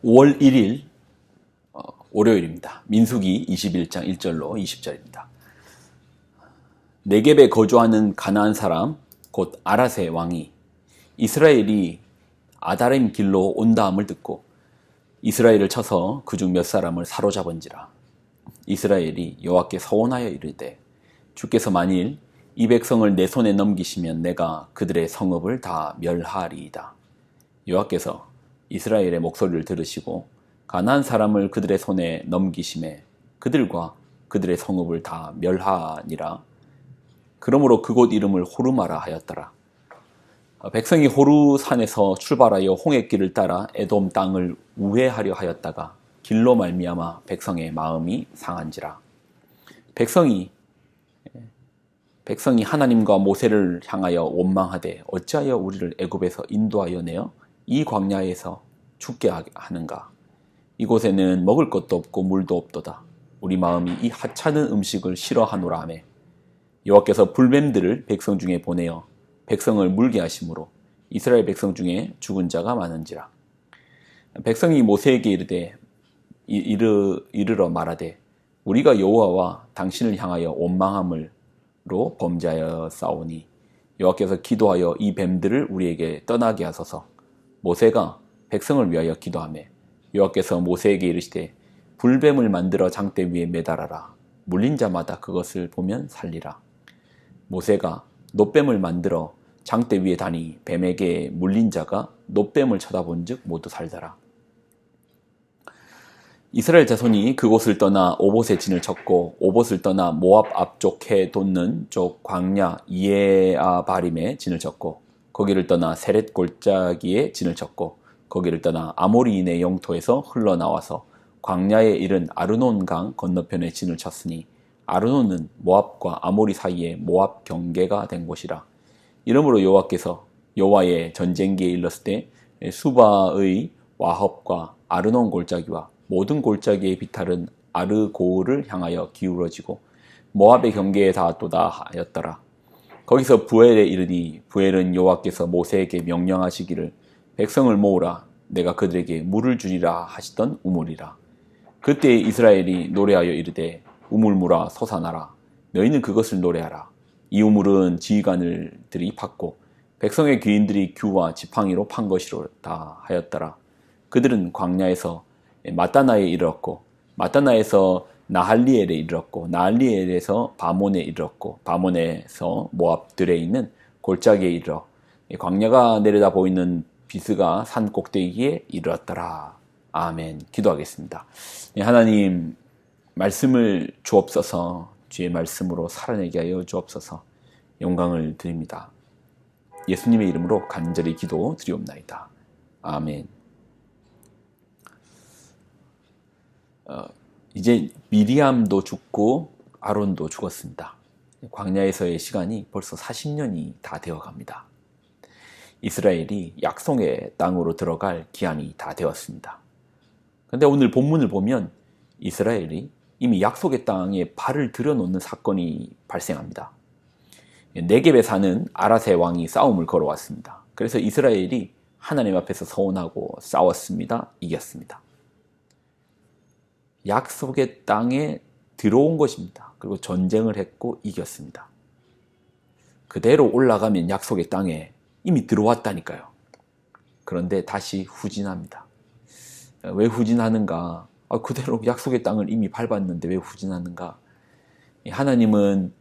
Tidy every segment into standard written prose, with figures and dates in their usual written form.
5월 1일 월요일입니다. 민수기 21장 1절로 20절입니다. 네겝에 거주하는 가나안 사람 곧 아랏의 왕이 이스라엘이 아다림 길로 온다함을 듣고 이스라엘을 쳐서 그중 몇 사람을 사로잡은지라. 이스라엘이 여호와께 서원하여 이르되 주께서 만일 이 백성을 내 손에 넘기시면 내가 그들의 성읍을 다 멸하리이다. 여호와께서 이스라엘의 목소리를 들으시고 가나안 사람을 그들의 손에 넘기심에 그들과 그들의 성읍을 다 멸하니라. 그러므로 그곳 이름을 호르마라 하였더라. 백성이 호르산에서 출발하여 홍해길을 따라 에돔 땅을 우회하려 하였다가 길로 말미암아 백성의 마음이 상한지라. 백성이 하나님과 모세를 향하여 원망하되 어찌하여 우리를 애굽에서 인도하여 내어 이 광야에서 죽게 하는가. 이곳에는 먹을 것도 없고 물도 없도다. 우리 마음이 이 하찮은 음식을 싫어하노라 하매 여호와께서 불뱀들을 백성 중에 보내어 백성을 물게 하심으로 이스라엘 백성 중에 죽은 자가 많은지라. 백성이 모세에게 이르러 말하되 우리가 여호와와 당신을 향하여 원망함으로 범죄하여 싸우니 여호와께서 기도하여 이 뱀들을 우리에게 떠나게 하소서. 모세가 백성을 위하여 기도하매 여호와께서 모세에게 이르시되 불뱀을 만들어 장대 위에 매달아라. 물린 자마다 그것을 보면 살리라. 모세가 놋뱀을 만들어 장대 위에 다니 뱀에게 물린 자가 놋뱀을 쳐다본 즉 모두 살더라. 이스라엘 자손이 그곳을 떠나 오봇에 진을 쳤고 오봇을 떠나 모압 앞쪽 해 돋는 쪽 광야 이에아바림에 진을 쳤고 거기를 떠나 세렛 골짜기에 진을 쳤고 거기를 떠나 아모리인의 영토에서 흘러나와서 광야에 이른 아르논 강 건너편에 진을 쳤으니 아르논은 모압과 아모리 사이에 모압 경계가 된 곳이라. 이러므로 여호와께서 여호와의 전쟁기에 일렀을 때 수바의 와헙과 아르논 골짜기와 모든 골짜기의 비탈은 아르고를 향하여 기울어지고 모압의 경계에 닿았도다 하였더라. 거기서 부엘에 이르니 부엘은 여호와께서 모세에게 명령하시기를 백성을 모으라. 내가 그들에게 물을 주리라 하시던 우물이라. 그때 이스라엘이 노래하여 이르되 우물물아 솟아나라. 너희는 그것을 노래하라. 이 우물은 지휘관들이 팠고 백성의 귀인들이 규와 지팡이로 판 것이로다 하였더라. 그들은 광야에서 마따나에 이르렀고 마따나에서 나할리엘에 이르렀고 나할리엘에서 바몬에 이르렀고 바몬에서 모압들에 있는 골짜기에 이르러 광야가 내려다 보이는 비스가 산 꼭대기에 이르렀더라. 아멘. 기도하겠습니다. 하나님 말씀을 주옵소서. 주의 말씀으로 살아내게 하여 주옵소서. 영광을 드립니다. 예수님의 이름으로 간절히 기도 드리옵나이다. 아멘. 이제 미리암도 죽고 아론도 죽었습니다. 광야에서의 시간이 벌써 40년이 다 되어갑니다. 이스라엘이 약속의 땅으로 들어갈 기한이 다 되었습니다. 그런데 오늘 본문을 보면 이스라엘이 이미 약속의 땅에 발을 들여놓는 사건이 발생합니다. 네겝에 사는 아랏의 왕이 싸움을 걸어왔습니다. 그래서 이스라엘이 하나님 앞에서 서원하고 싸웠습니다. 이겼습니다. 약속의 땅에 들어온 것입니다. 그리고 전쟁을 했고 이겼습니다. 그대로 올라가면 약속의 땅에 이미 들어왔다니까요. 그런데 다시 후진합니다. 왜 후진하는가? 그대로 약속의 땅을 이미 밟았는데 왜 후진하는가? 하나님은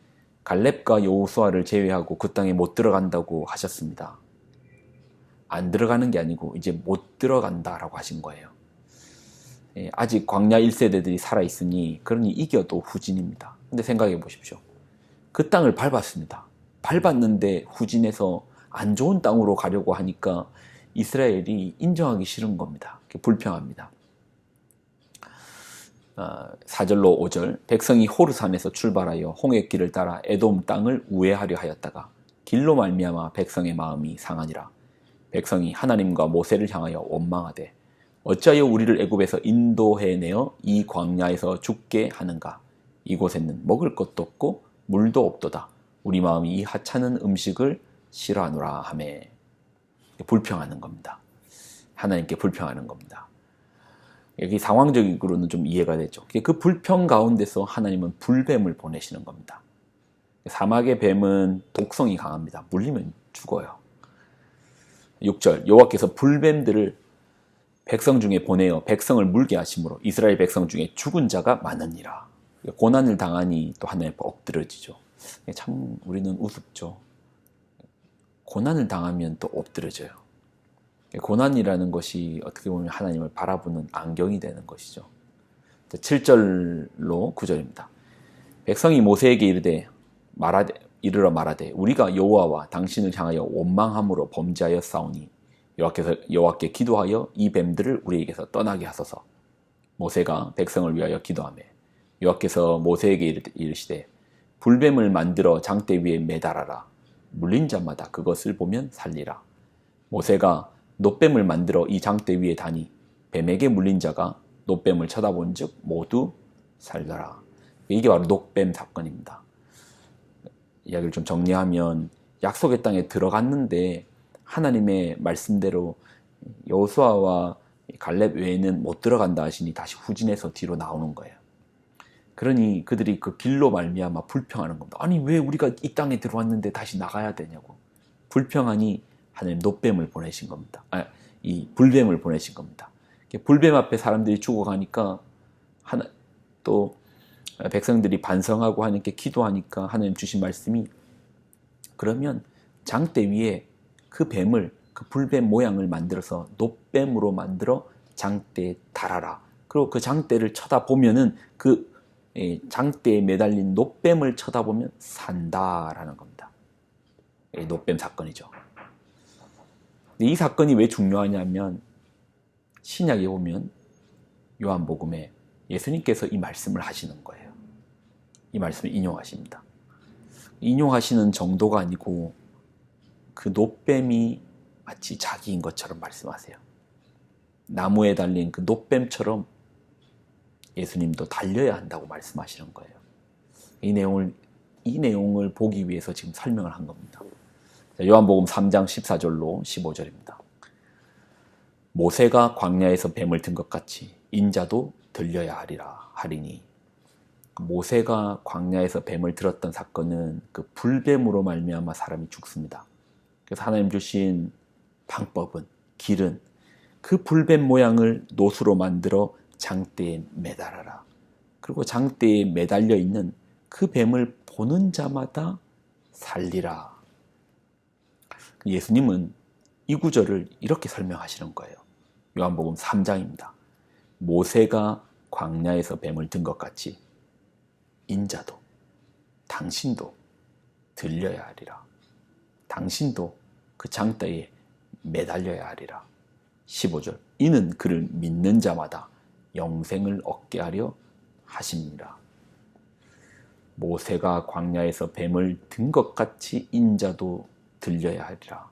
갈렙과 여호수아를 제외하고 그 땅에 못 들어간다고 하셨습니다. 안 들어가는 게 아니고 이제 못 들어간다라고 하신 거예요. 아직 광야 1세대들이 살아있으니 그러니 이겨도 후진입니다. 근데 생각해 보십시오. 그 땅을 밟았습니다. 밟았는데 후진해서 안 좋은 땅으로 가려고 하니까 이스라엘이 인정하기 싫은 겁니다. 불평합니다. 4절로 5절 백성이 호르산에서 출발하여 홍해길을 따라 에돔 땅을 우회하려 하였다가 길로 말미암아 백성의 마음이 상하니라. 백성이 하나님과 모세를 향하여 원망하되 어찌하여 우리를 애굽에서 인도해내어 이 광야에서 죽게 하는가. 이곳에는 먹을 것도 없고 물도 없도다. 우리 마음이 이 하찮은 음식을 싫어하노라 하매 불평하는 겁니다. 하나님께 불평하는 겁니다. 여기 상황적으로는 좀 이해가 되죠. 그 불평 가운데서 하나님은 불뱀을 보내시는 겁니다. 사막의 뱀은 독성이 강합니다. 물리면 죽어요. 6절 여호와께서 불뱀들을 백성 중에 보내어 백성을 물게 하심으로 이스라엘 백성 중에 죽은 자가 많으니라. 고난을 당하니 또 하나님 앞에 엎드러지죠. 참 우리는 우습죠. 고난을 당하면 또 엎드러져요. 고난이라는 것이 어떻게 보면 하나님을 바라보는 안경이 되는 것이죠. 7절로 9절입니다. 백성이 모세에게 이르러 말하되 우리가 여호와와 당신을 향하여 원망함으로 범죄하여 싸우니 여호와께 기도하여 이 뱀들을 우리에게서 떠나게 하소서. 모세가 백성을 위하여 기도하며 여호와께서 모세에게 이르시되 불뱀을 만들어 장대 위에 매달아라. 물린 자마다 그것을 보면 살리라. 모세가 놋뱀을 만들어 이 장대 위에 다니 뱀에게 물린 자가 놋뱀을 쳐다본 즉 모두 살더라. 이게 바로 놋뱀 사건입니다. 이야기를 좀 정리하면 약속의 땅에 들어갔는데 하나님의 말씀대로 여호수아와 갈렙 외에는 못 들어간다 하시니 다시 후진해서 뒤로 나오는 거예요. 그러니 그들이 그 길로 말미암아 불평하는 겁니다. 아니 왜 우리가 이 땅에 들어왔는데 다시 나가야 되냐고. 불평하니 하나님 놋뱀을 보내신 겁니다. 이 불뱀을 보내신 겁니다. 불뱀 앞에 사람들이 죽어가니까 또 백성들이 반성하고 하나님께 기도하니까 하나님 주신 말씀이 그러면 장대 위에 그 뱀을 그 불뱀 모양을 만들어서 놋뱀으로 만들어 장대에 달아라. 그리고 그 장대를 쳐다보면은 그 장대에 매달린 놋뱀을 쳐다보면 산다라는 겁니다. 놋뱀 사건이죠. 이 사건이 왜 중요하냐면 신약에 보면 요한복음에 예수님께서 이 말씀을 하시는 거예요. 이 말씀을 인용하십니다. 인용하시는 정도가 아니고 그 놋뱀이 마치 자기인 것처럼 말씀하세요. 나무에 달린 그 놋뱀처럼 예수님도 달려야 한다고 말씀하시는 거예요. 이 내용을 보기 위해서 지금 설명을 한 겁니다. 요한복음 3장 14절로 15절입니다. 모세가 광야에서 뱀을 든 것 같이 인자도 들려야 하리니. 모세가 광야에서 뱀을 들었던 사건은 그 불뱀으로 말미암아 사람이 죽습니다. 그래서 하나님 주신 방법은 길은 그 불뱀 모양을 놋으로 만들어 장대에 매달아라. 그리고 장대에 매달려 있는 그 뱀을 보는 자마다 살리라. 예수님은 이 구절을 이렇게 설명하시는 거예요. 요한복음 3장입니다. 모세가 광야에서 뱀을 든 것 같이 인자도 당신도 들려야 하리라. 당신도 그 장대에 매달려야 하리라. 15절 이는 그를 믿는 자마다 영생을 얻게 하려 하십니다. 모세가 광야에서 뱀을 든 것 같이 인자도 들려야 하리라.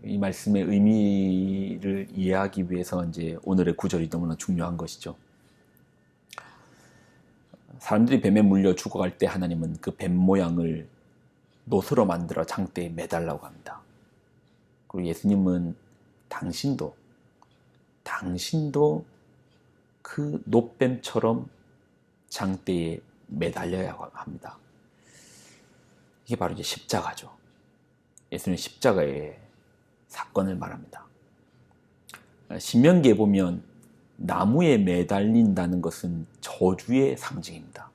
이 말씀의 의미를 이해하기 위해서 이제 오늘의 구절이 너무나 중요한 것이죠. 사람들이 뱀에 물려 죽어갈 때 하나님은 그 뱀 모양을 놋으로 만들어 장대에 매달라고 합니다. 그리고 예수님은 당신도 그 놋뱀처럼 장대에 매달려야 합니다. 이게 바로 이제 십자가죠. 예수님은 십자가의 사건을 말합니다. 신명기에 보면 나무에 매달린다는 것은 저주의 상징입니다.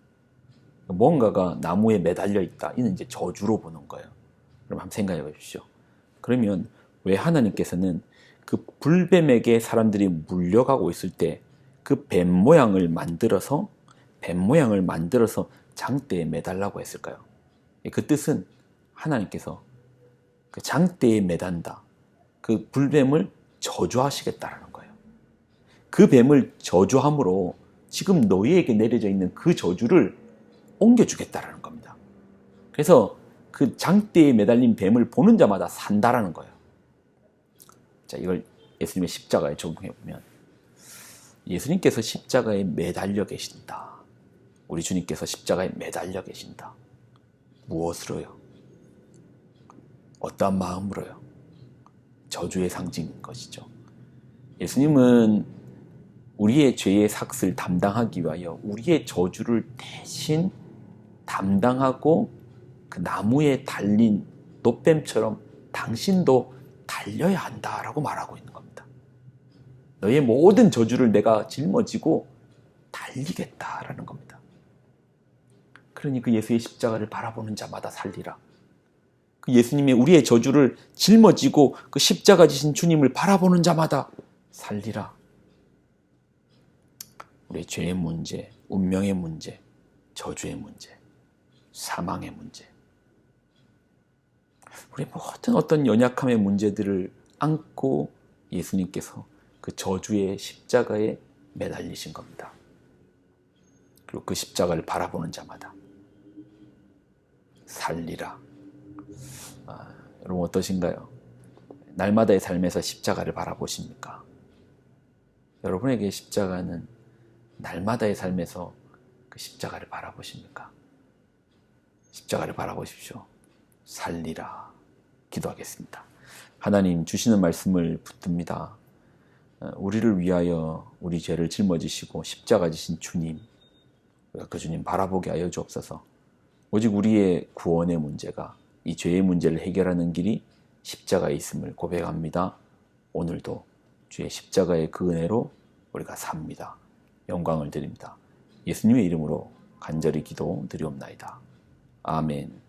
뭔가가 나무에 매달려 있다. 이는 이제 저주로 보는 거예요. 그럼 한번 생각해 보십시오. 그러면 왜 하나님께서는 그 불뱀에게 사람들이 물려가고 있을 때 그 뱀 모양을 만들어서 장대에 매달라고 했을까요? 그 뜻은 하나님께서 그 장대에 매단다. 그 불뱀을 저주하시겠다라는 거예요. 그 뱀을 저주함으로 지금 너희에게 내려져 있는 그 저주를 옮겨주겠다라는 겁니다. 그래서 그 장대에 매달린 뱀을 보는 자마다 산다라는 거예요. 자, 이걸 예수님의 십자가에 적용해 보면 예수님께서 십자가에 매달려 계신다. 우리 주님께서 십자가에 매달려 계신다. 무엇으로요? 어떠한 마음으로요? 저주의 상징인 것이죠. 예수님은 우리의 죄의 삭을 담당하기 위하여 우리의 저주를 대신 담당하고 그 나무에 달린 노뱀처럼 당신도 달려야 한다라고 말하고 있는 겁니다. 너의 모든 저주를 내가 짊어지고 달리겠다라는 겁니다. 그러니 그 예수의 십자가를 바라보는 자마다 살리라. 그 예수님의 우리의 저주를 짊어지고 그 십자가 지신 주님을 바라보는 자마다 살리라. 우리의 죄의 문제, 운명의 문제, 저주의 문제, 사망의 문제, 우리의 모든 어떤 연약함의 문제들을 안고 예수님께서 그 저주의 십자가에 매달리신 겁니다. 그리고 그 십자가를 바라보는 자마다 살리라. 여러분 어떠신가요? 날마다의 삶에서 십자가를 바라보십니까? 여러분에게 십자가는 날마다의 삶에서 그 십자가를 바라보십니까? 십자가를 바라보십시오. 살리라. 기도하겠습니다. 하나님 주시는 말씀을 붙듭니다. 우리를 위하여 우리 죄를 짊어지시고 십자가 지신 주님, 우리가 그 주님 바라보게 하여 주옵소서. 오직 우리의 구원의 문제가, 이 죄의 문제를 해결하는 길이 십자가에 있음을 고백합니다. 오늘도 주의 십자가의 그 은혜로 우리가 삽니다. 영광을 드립니다. 예수님의 이름으로 간절히 기도 드리옵나이다. 아멘.